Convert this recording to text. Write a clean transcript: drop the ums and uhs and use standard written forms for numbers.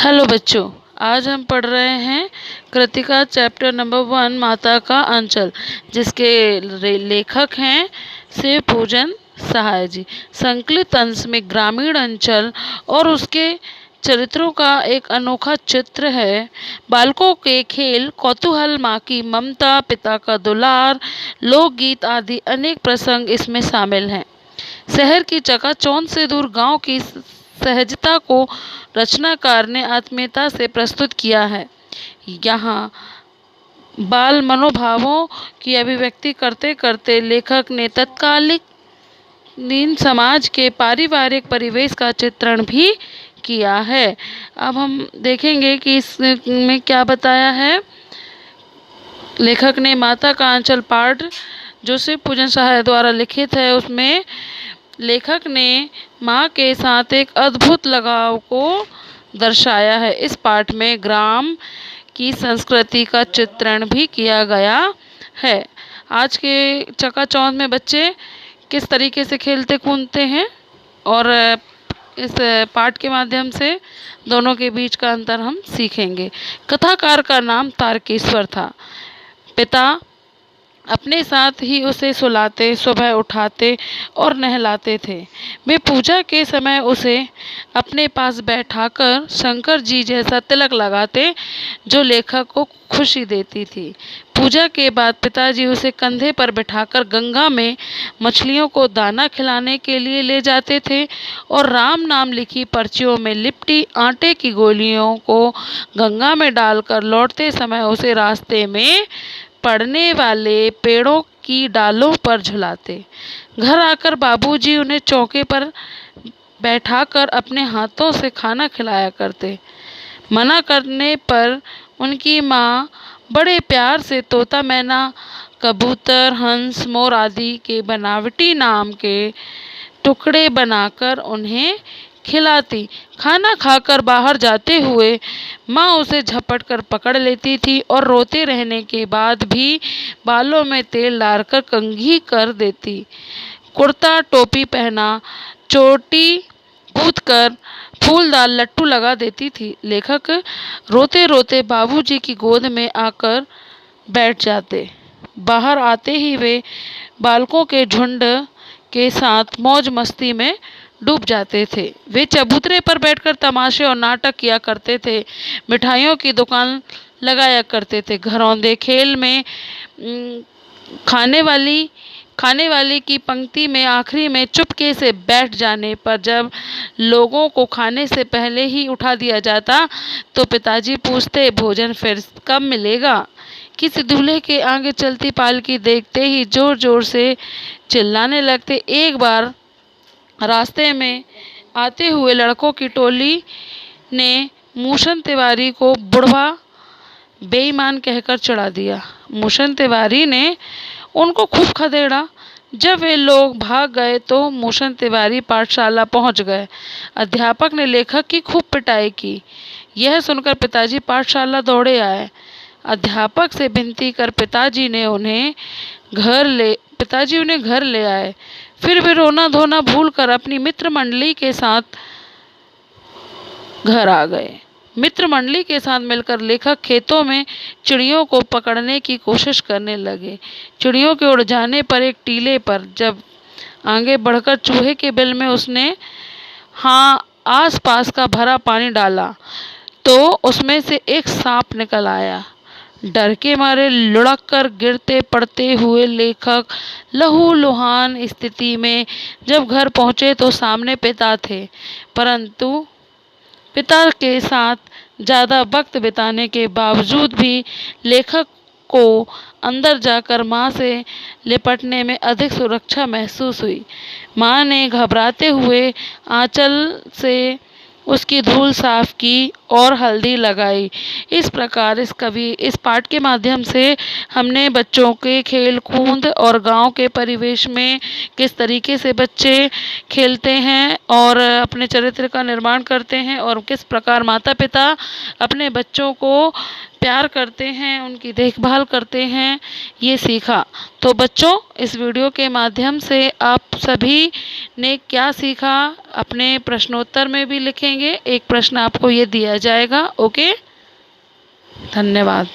Hello बच्चों, आज हम पढ़ रहे हैं कृतिका चैप्टर नंबर 1 माता का अंचल, जिसके लेखक हैं शिव पूजन सहाय जी। संकलित अंश में ग्रामीण अंचल और उसके चरित्रों का एक अनोखा चित्र है। बालकों के खेल, कौतूहल, माँ की ममता, पिता का दुलार, लोकगीत आदि अनेक प्रसंग इसमें शामिल हैं। शहर की चकाचौंध से दूर गांव की सहजता को रचनाकार ने आत्मीयता से प्रस्तुत किया है। यहाँ बाल मनोभावों की अभिव्यक्ति करते करते लेखक ने तत्कालीन समाज के पारिवारिक परिवेश का चित्रण भी किया है। अब हम देखेंगे कि इसमें क्या बताया है। लेखक ने माता का अंचल पाठ जो शिव पूजन सहाय द्वारा लिखित है, उसमें लेखक ने माँ के साथ एक अद्भुत लगाव को दर्शाया है। इस पाठ में ग्राम की संस्कृति का चित्रण भी किया गया है। आज के चकाचौंध में बच्चे किस तरीके से खेलते कूदते हैं और इस पाठ के माध्यम से दोनों के बीच का अंतर हम सीखेंगे। कथाकार का नाम तारकेश्वर था। पिता अपने साथ ही उसे सुलाते, सुबह उठाते और नहलाते थे। वे पूजा के समय उसे अपने पास बैठाकर शंकर जी जैसा तिलक लगाते, जो लेखक को खुशी देती थी। पूजा के बाद पिताजी उसे कंधे पर बिठाकर गंगा में मछलियों को दाना खिलाने के लिए ले जाते थे और राम नाम लिखी पर्चियों में लिपटी आटे की गोलियों को गंगा में डालकर लौटते समय उसे रास्ते में पड़ने वाले पेड़ों की डालों पर झुलाते। घर आकर बाबूजी उन्हें चौके पर बैठाकर अपने हाथों से खाना खिलाया करते। मना करने पर उनकी माँ बड़े प्यार से तोता, मैना, कबूतर, हंस, मोर आदि के बनावटी नाम के टुकड़े बनाकर उन्हें खिलाती। खाना खाकर बाहर जाते हुए माँ उसे झपट कर पकड़ लेती थी और रोते रहने के बाद भी बालों में तेल डालकर कंघी कर देती। कुर्ता टोपी पहना, चोटी कूदकर फूलदार लट्टू लगा देती थी। लेखक रोते रोते बाबूजी की गोद में आकर बैठ जाते। बाहर आते ही वे बालकों के झुंड के साथ मौज मस्ती में डूब जाते थे। वे चबूतरे पर बैठकर तमाशे और नाटक किया करते थे, मिठाइयों की दुकान लगाया करते थे। घरौंदे खेल में खाने वाली की पंक्ति में आखिरी में चुपके से बैठ जाने पर जब लोगों को खाने से पहले ही उठा दिया जाता तो पिताजी पूछते, भोजन फिर कब मिलेगा। किसी दूल्हे के आगे चलती पालकी देखते ही जोर जोर से चिल्लाने लगते। एक बार रास्ते में आते हुए लड़कों की टोली ने मूसन तिवारी को बुढ़वा बेईमान कहकर चढ़ा दिया। मूसन तिवारी ने उनको खूब खदेड़ा। जब वे लोग भाग गए तो मूसन तिवारी पाठशाला पहुंच गए। अध्यापक ने लेखक की खूब पिटाई की। यह सुनकर पिताजी पाठशाला दौड़े आए। अध्यापक से विनती कर पिताजी उन्हें घर ले आए। फिर वे रोना धोना भूलकर अपनी मित्र मंडली के साथ घर आ गए। मित्र मंडली के साथ मिलकर लेखक खेतों में चिड़ियों को पकड़ने की कोशिश करने लगे। चिड़ियों के उड़ जाने पर एक टीले पर जब आगे बढ़कर चूहे के बिल में उसने आस पास का भरा पानी डाला तो उसमें से एक सांप निकल आया। डर के मारे लुढ़क कर गिरते पड़ते हुए लेखक लहूलुहान स्थिति में जब घर पहुंचे तो सामने पिता थे, परंतु पिता के साथ ज़्यादा वक्त बिताने के बावजूद भी लेखक को अंदर जाकर माँ से लिपटने में अधिक सुरक्षा महसूस हुई। माँ ने घबराते हुए आंचल से उसकी धूल साफ की और हल्दी लगाई। इस प्रकार इस पाठ के माध्यम से हमने बच्चों के खेल कूद और गांव के परिवेश में किस तरीके से बच्चे खेलते हैं और अपने चरित्र का निर्माण करते हैं और किस प्रकार माता पिता अपने बच्चों को प्यार करते हैं, उनकी देखभाल करते हैं, ये सीखा। तो बच्चों, इस वीडियो के माध्यम से आप सभी ने क्या सीखा अपने प्रश्नोत्तर में भी लिखेंगे। एक प्रश्न आपको ये दिया जाएगा। ओके, धन्यवाद।